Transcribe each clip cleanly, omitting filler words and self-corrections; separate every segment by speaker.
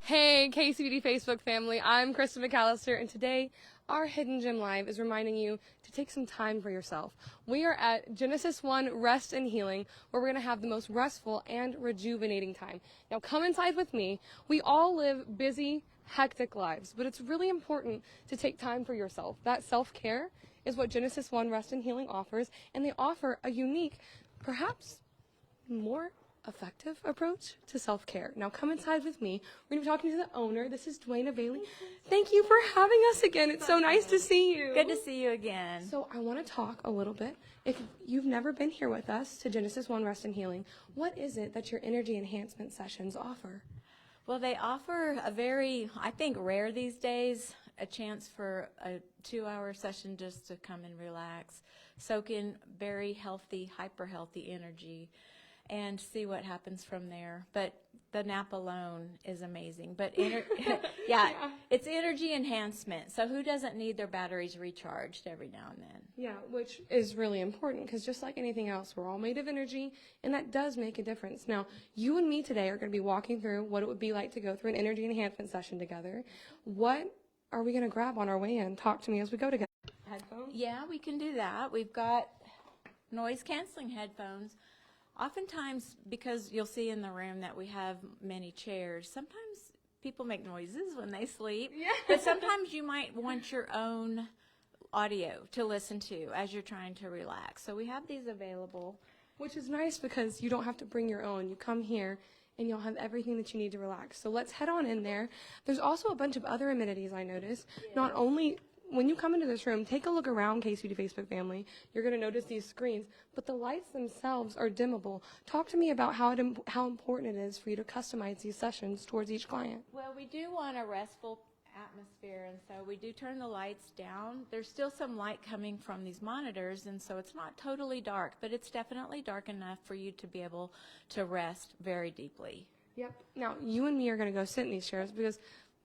Speaker 1: Hey, KCBD Facebook family, I'm Krista McAllister, and today our Hidden Gem Live is reminding you to take some time for yourself. We are at Genesis 1 Rest and Healing, where we're going to have the most restful and rejuvenating time. Now come inside with me. We all live busy, hectic lives, but it's really important to take time for yourself. That self-care is what Genesis 1 Rest and Healing offers, and they offer a unique, perhaps more effective approach to self-care. Now come inside with me. We're going to be talking to the owner. This is Dwayna Bailey. Thank you for having us again. It's so nice to see you.
Speaker 2: Good to see you again.
Speaker 1: So I want to talk a little bit. If you've never been here with us to Genesis 1 Rest and Healing, what is it that your energy enhancement sessions offer?
Speaker 2: Well, they offer a very, I think, rare these days, a chance for a 2-hour session just to come and relax, soak in very healthy, hyper-healthy energy, and see what happens from there. But the nap alone is amazing. But yeah, it's energy enhancement. So who doesn't need their batteries recharged every now and then?
Speaker 1: Yeah, which is really important because just like anything else, we're all made of energy, and that does make a difference. Now, you and me today are going to be walking through what it would be like to go through an energy enhancement session together. What are we going to grab on our way in? Talk to me as we go together. Headphones?
Speaker 2: Yeah, we can do that. We've got noise-canceling headphones. Oftentimes, because you'll see in the room that we have many chairs, sometimes people make noises when they sleep, but sometimes you might want your own audio to listen to as you're trying to relax. So we have these available.
Speaker 1: Which is nice because you don't have to bring your own. You come here and you'll have everything that you need to relax. So let's head on in there. There's also a bunch of other amenities I noticed. Not only when you come into this room, take a look around KCBD Facebook family. You're going to notice these screens, but the lights themselves are dimmable. Talk to me about how important it is for you to customize these sessions towards each client.
Speaker 2: Well, we do want a restful atmosphere, and so we do turn the lights down. There's still some light coming from these monitors, and so it's not totally dark, but it's definitely dark enough for you to be able to rest very deeply.
Speaker 1: Yep. Now, you and me are going to go sit in these chairs because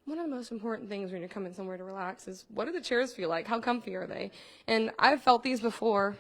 Speaker 1: one of the most important things when you're coming somewhere to relax is what do the chairs feel like? How comfy are they? And I've felt these before.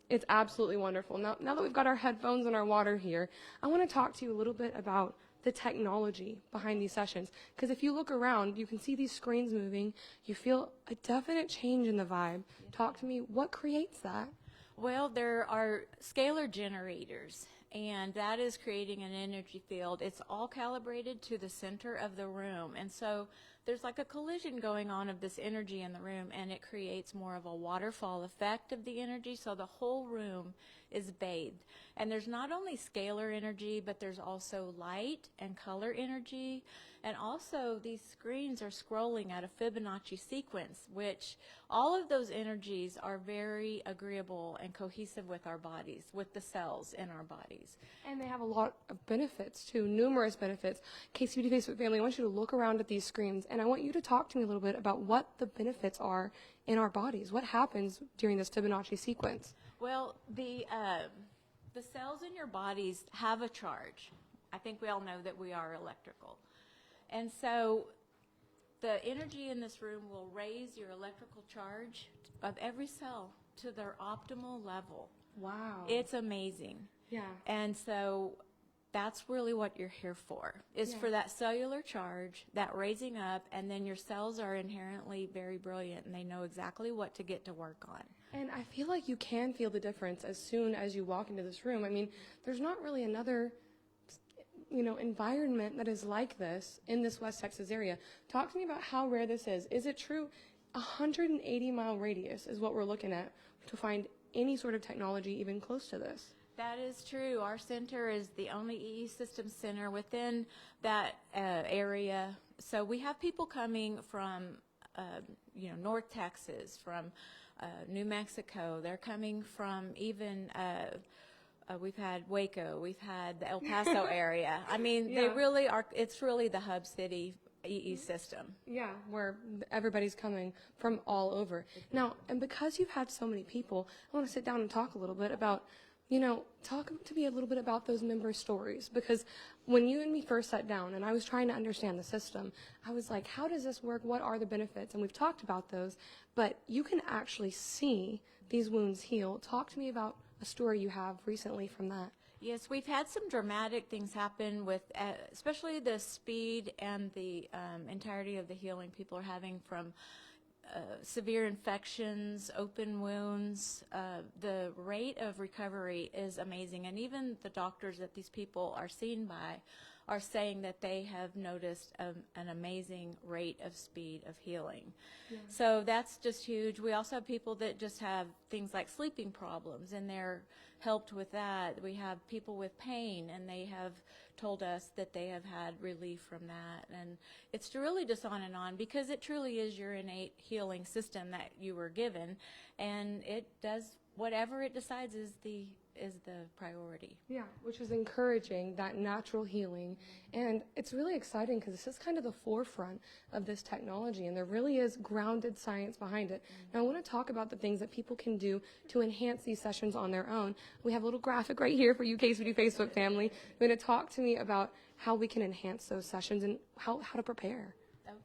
Speaker 1: It's absolutely wonderful. Now that we've got our headphones and our water here, I want to talk to you a little bit about the technology behind these sessions. Because if you look around, you can see these screens moving. You feel a definite change in the vibe. Talk to me. What creates that?
Speaker 2: Well, there are scalar generators, and that is creating an energy field. It's all calibrated to the center of the room, and so there's like a collision going on of this energy in the room, and it creates more of a waterfall effect of the energy, so the whole room is bathed. And there's not only scalar energy, but there's also light and color energy, and also these screens are scrolling at a Fibonacci sequence, which all of those energies are very agreeable and cohesive with our bodies, with the cells in our bodies.
Speaker 1: And they have a lot of benefits too, numerous benefits. KCBD Facebook family, I want you to look around at these screens, and I want you to talk to me a little bit about what the benefits are in our bodies. What happens during this Fibonacci sequence?
Speaker 2: Well, the cells in your bodies have a charge. I think we all know that we are electrical. And so the energy in this room will raise your electrical charge of every cell to their optimal level.
Speaker 1: Wow.
Speaker 2: It's amazing.
Speaker 1: Yeah.
Speaker 2: And so that's really what you're here for, is for that cellular charge, that raising up, and then your cells are inherently very brilliant, and they know exactly what to get to work on.
Speaker 1: And I feel like you can feel the difference as soon as you walk into this room. I mean, there's not really another environment that is like this in this West Texas area. Talk to me about how rare this is. Is it true 180-mile radius is what we're looking at to find any sort of technology even close to this?
Speaker 2: That is true. Our center is the only EE Systems center within that area. So we have people coming from, North Texas, from New Mexico. They're coming from even we've had Waco, we've had the El Paso area. I mean, they really are, it's really the hub city EE system. Yeah,
Speaker 1: where everybody's coming from all over. Now, and because you've had so many people, I want to sit down and talk a little bit about, talk to me a little bit about those member stories. Because when you and me first sat down and I was trying to understand the system, I was like, how does this work? What are the benefits? And we've talked about those, but you can actually see these wounds heal. Talk to me about a story you have recently from that.
Speaker 2: Yes, we've had some dramatic things happen with, especially the speed and the entirety of the healing people are having from severe infections, open wounds. The rate of recovery is amazing, and even the doctors that these people are seen by are saying that they have noticed an amazing rate of speed of healing. Yeah. So that's just huge. We also have people that just have things like sleeping problems, and they're helped with that. We have people with pain, and they have told us that they have had relief from that. And it's really just on, because it truly is your innate healing system that you were given, and it does whatever it decides is the priority.
Speaker 1: Yeah, which is encouraging that natural healing. And it's really exciting because this is kind of the forefront of this technology, and there really is grounded science behind it. Now, I want to talk about the things that people can do to enhance these sessions on their own. We have a little graphic right here for you, KCBD Facebook family. You're going to talk to me about how we can enhance those sessions and how to prepare.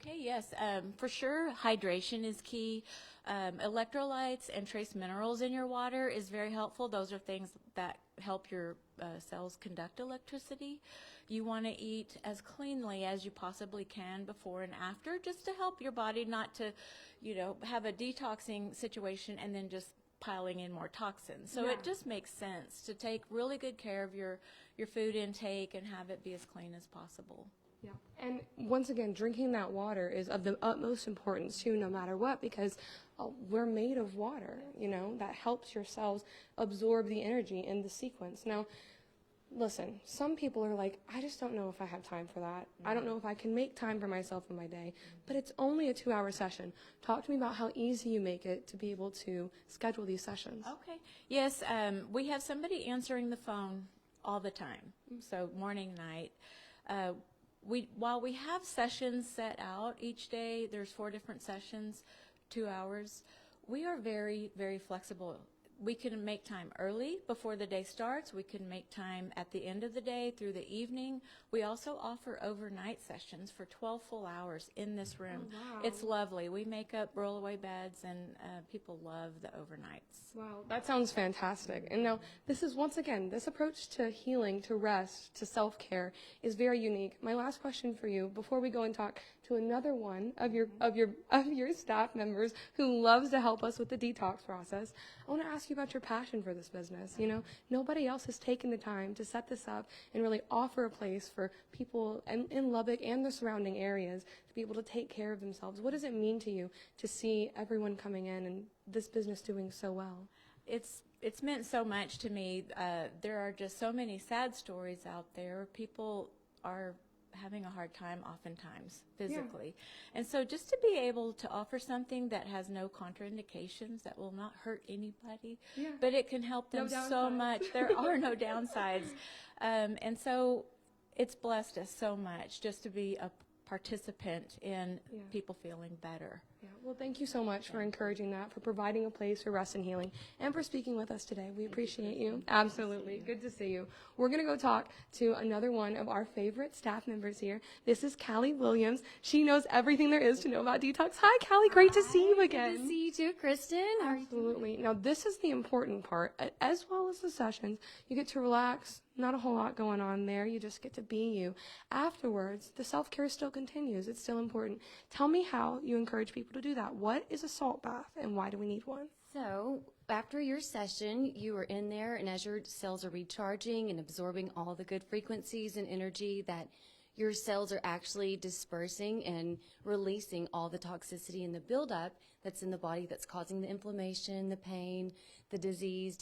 Speaker 2: Okay, yes, for sure, hydration is key. Electrolytes and trace minerals in your water is very helpful. Those are things that help your cells conduct electricity. You want to eat as cleanly as you possibly can before and after, just to help your body not to, have a detoxing situation and then just piling in more toxins. So it just makes sense to take really good care of your food intake and have it be as clean as possible.
Speaker 1: Yeah. And once again, drinking that water is of the utmost importance too, no matter what, because we're made of water, that helps your cells absorb the energy in the sequence. Now, listen, some people are like, I just don't know if I have time for that. I don't know if I can make time for myself in my day, but it's only a 2-hour session. Talk to me about how easy you make it to be able to schedule these sessions.
Speaker 2: Okay. Yes, we have somebody answering the phone all the time, so morning, night. While we have sessions set out each day, there's 4 different sessions, 2 hours, we are very, very flexible. We can make time early before the day starts. We can make time at the end of the day through the evening. We also offer overnight sessions for 12 full hours in this room.
Speaker 1: Oh, wow.
Speaker 2: It's lovely. We make up roll-away beds, and people love the overnights.
Speaker 1: Wow, that sounds fantastic. And now, this is, once again, this approach to healing, to rest, to self-care is very unique. My last question for you, before we go and talk to another one of your staff members who loves to help us with the detox process, I want to ask you about your passion for this business. Nobody else has taken the time to set this up and really offer a place for people in Lubbock and the surrounding areas to be able to take care of themselves. What does it mean to you to see everyone coming in and this business doing so well?
Speaker 2: It's meant so much to me. There are just so many sad stories out there. People are having a hard time oftentimes physically. And so just to be able to offer something that has no contraindications, that will not hurt anybody, but it can help them so much. There are no downsides. And so it's blessed us so much just to be a participant in people feeling better.
Speaker 1: Yeah. Well, thank you so much for encouraging that, for providing a place for rest and healing, and for speaking with us today. We appreciate you. Absolutely. Good to see you. We're going to go talk to another one of our favorite staff members here. This is Callie Williams. She knows everything there is to know about detox. Hi, Callie. Great to see you again.
Speaker 3: Good to see you too, Kristen. How are you doing?
Speaker 1: Absolutely. Now, this is the important part. As well as the sessions, you get to relax. Not a whole lot going on there. You just get to be you. Afterwards, the self-care still continues. It's still important. Tell me how you encourage people to do that. What is a salt bath, and why do we need one?
Speaker 3: So, after your session, you are in there, and as your cells are recharging and absorbing all the good frequencies and energy, that your cells are actually dispersing and releasing all the toxicity and the buildup that's in the body that's causing the inflammation, the pain, the disease,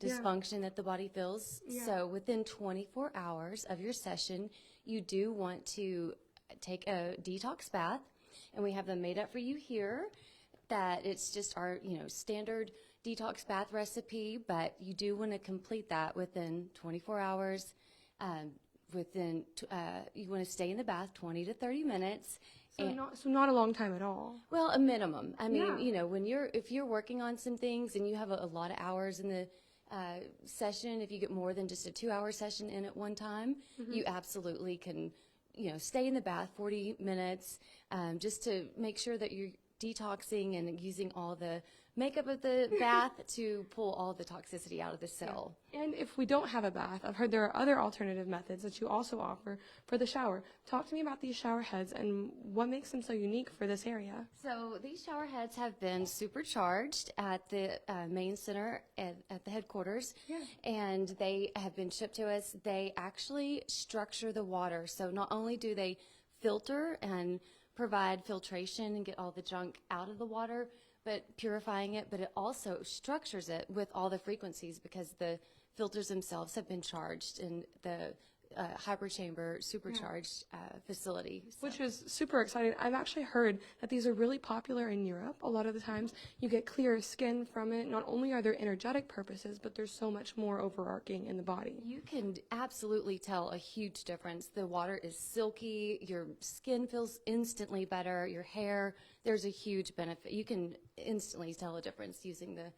Speaker 3: dysfunction that the body feels. So within 24 hours of your session, you do want to take a detox bath, and we have them made up for you here. That it's just our standard detox bath recipe, but you do want to complete that within 24 hours. You want to stay in the bath 20 to 30 minutes.
Speaker 1: So not a long time at all.
Speaker 3: Well, a minimum. I mean, if you're working on some things and you have a lot of hours in the session, if you get more than just a 2-hour session in at one time, you absolutely can, stay in the bath 40 minutes, just to make sure that you're detoxing and using all the makeup of the bath to pull all the toxicity out of the cell.
Speaker 1: And if we don't have a bath, I've heard there are other alternative methods that you also offer for the shower. Talk to me about these shower heads and what makes them so unique for this area.
Speaker 3: So these shower heads have been supercharged at the main center at the headquarters, and they have been shipped to us. They actually structure the water. So not only do they filter and provide filtration and get all the junk out of the water, but purifying it, but it also structures it with all the frequencies because the filters themselves have been charged in the hyperchamber supercharged facility. So.
Speaker 1: Which is super exciting. I've actually heard that these are really popular in Europe. A lot of the times you get clearer skin from it. Not only are there energetic purposes, but there's so much more overarching in the body.
Speaker 3: You can absolutely tell a huge difference. The water is silky, your skin feels instantly better, your hair, there's a huge benefit. You can instantly tell a difference using the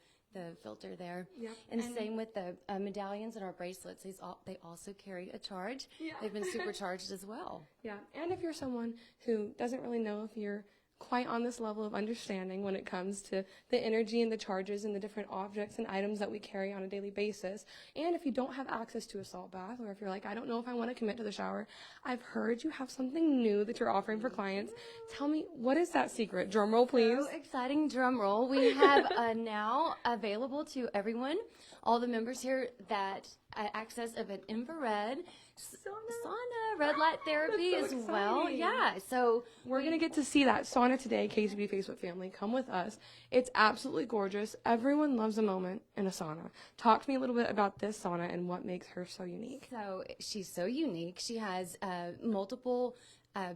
Speaker 3: filter there.
Speaker 1: Yep.
Speaker 3: And same with the medallions and our bracelets. They also carry a charge.
Speaker 1: Yeah.
Speaker 3: They've been supercharged as well.
Speaker 1: Yeah, and if you're someone who doesn't really know if you're quite on this level of understanding when it comes to the energy and the charges and the different objects and items that we carry on a daily basis, and if you don't have access to a salt bath, or if you're like, I don't know if I want to commit to the shower, I've heard you have something new that you're offering for clients. Tell me, what is that secret? Drum roll, please.
Speaker 3: So exciting drum roll. We have now available to everyone, all the members here, that access of an infrared sauna, red light therapy
Speaker 1: That's so
Speaker 3: as well.
Speaker 1: exciting.
Speaker 3: Yeah, so
Speaker 1: We're going to get to see that sauna today, KCBD Facebook family. Come with us. It's absolutely gorgeous. Everyone loves a moment in a sauna. Talk to me a little bit about this sauna and what makes her so unique.
Speaker 3: So she's so unique. She has multiple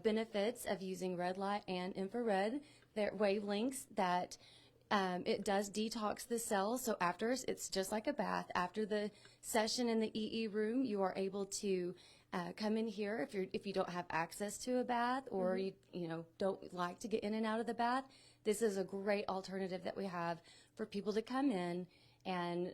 Speaker 3: benefits of using red light and infrared. They're wavelengths that it does detox the cells. So after, it's just like a bath. After the session in the EE room, you are able to come in here if you don't have access to a bath, or you don't like to get in and out of the bath. This is a great alternative that we have for people to come in and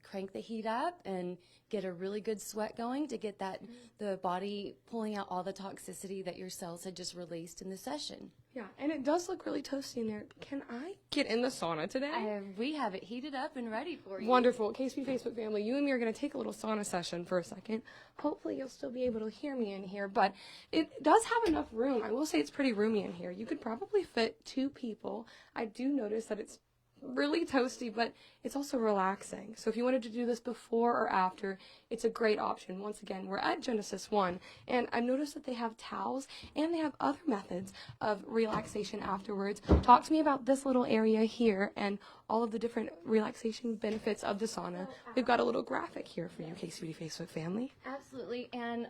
Speaker 3: crank the heat up and get a really good sweat going to get that the body pulling out all the toxicity that your cells had just released in the session.
Speaker 1: Yeah, and it does look really toasty in there. Can I get in the sauna today?
Speaker 3: We have it heated up and ready for you.
Speaker 1: Wonderful. KCB Facebook family, you and me are going to take a little sauna session for a second. Hopefully you'll still be able to hear me in here, but it does have enough room. I will say it's pretty roomy in here. You could probably fit 2 people. I do notice that it's really toasty, but it's also relaxing. So if you wanted to do this before or after, it's a great option. Once again, we're at Genesis 1, and I noticed that they have towels and they have other methods of relaxation afterwards. Talk to me about this little area here and all of the different relaxation benefits of the sauna. We've got a little graphic here for you, KCBD Facebook family.
Speaker 3: Absolutely. And,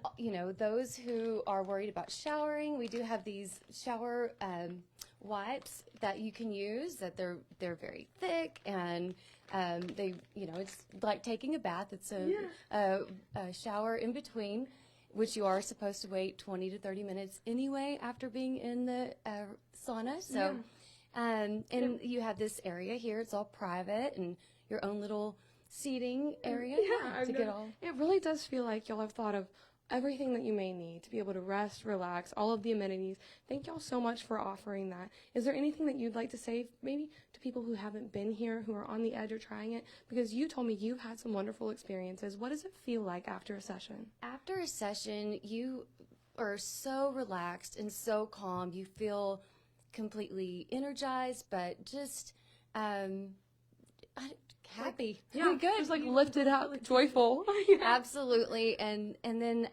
Speaker 3: those who are worried about showering, we do have these shower wipes that you can use, that they're very thick, and they, it's like taking a bath. It's a shower in between, which you are supposed to wait 20 to 30 minutes anyway after being in the sauna. So, and you have this area here. It's all private and your own little seating area to get all.
Speaker 1: It really does feel like y'all have thought of everything that you may need to be able to rest, relax, all of the amenities. Thank y'all so much for offering that. Is there anything that you'd like to say maybe to people who haven't been here, who are on the edge or trying it? Because you told me you've had some wonderful experiences. What does it feel like after a session?
Speaker 3: After a session, you are so relaxed and so calm. You feel completely energized, but just happy.
Speaker 1: Yeah,
Speaker 3: good.
Speaker 1: Just like lifted up, joyful.
Speaker 3: Absolutely. And then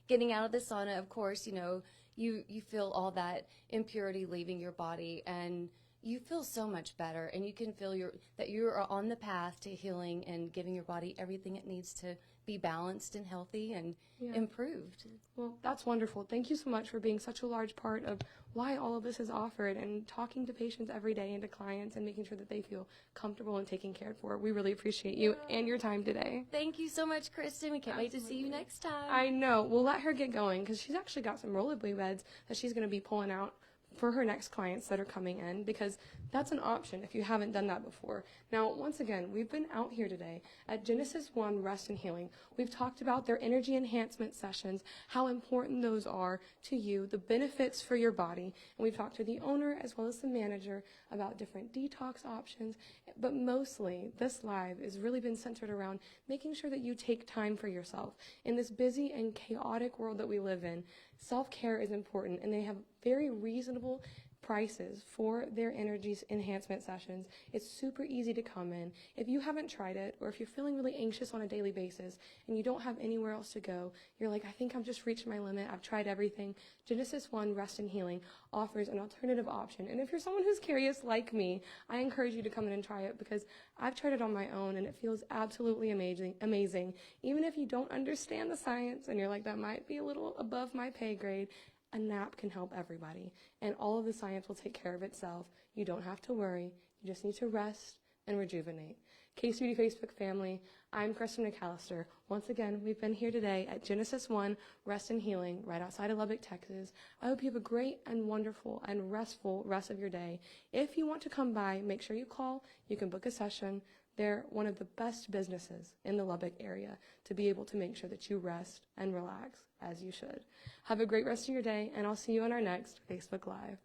Speaker 3: getting out of the sauna, of course, you feel all that impurity leaving your body, and you feel so much better, and you can feel that you are on the path to healing and giving your body everything it needs to be balanced and healthy and improved.
Speaker 1: Well, that's wonderful. Thank you so much for being such a large part of why all of this is offered and talking to patients every day and to clients and making sure that they feel comfortable and taken care for. We really appreciate you and your time today.
Speaker 3: Thank you so much, Kristen. We can't wait to see you next time.
Speaker 1: I know. We'll let her get going because she's actually got some rollerblade beds that she's going to be pulling out for her next clients that are coming in, because that's an option if you haven't done that before. Now, once again, we've been out here today at Genesis One Rest and Healing. We've talked about their energy enhancement sessions, how important those are to you, the benefits for your body, and we've talked to the owner as well as the manager about different detox options. But mostly, this live has really been centered around making sure that you take time for yourself. In this busy and chaotic world that we live in, self-care is important, and they have very reasonable prices for their energy enhancement sessions. It's super easy to come in. If you haven't tried it, or if you're feeling really anxious on a daily basis and you don't have anywhere else to go, you're like, I think I've just reached my limit, I've tried everything, Genesis One Rest and Healing offers an alternative option. And if you're someone who's curious like me, I encourage you to come in and try it, because I've tried it on my own and it feels absolutely amazing. Even if you don't understand the science and you're like, that might be a little above my pay grade, a nap can help everybody, and all of the science will take care of itself. You don't have to worry. You just need to rest and rejuvenate. KCBD Facebook family, I'm Kristen McAllister. Once again, we've been here today at Genesis One Rest and Healing right outside of Lubbock, Texas. I hope you have a great and wonderful and restful rest of your day. If you want to come by, make sure you call. You can book a session. They're one of the best businesses in the Lubbock area to be able to make sure that you rest and relax as you should. Have a great rest of your day, and I'll see you on our next Facebook Live.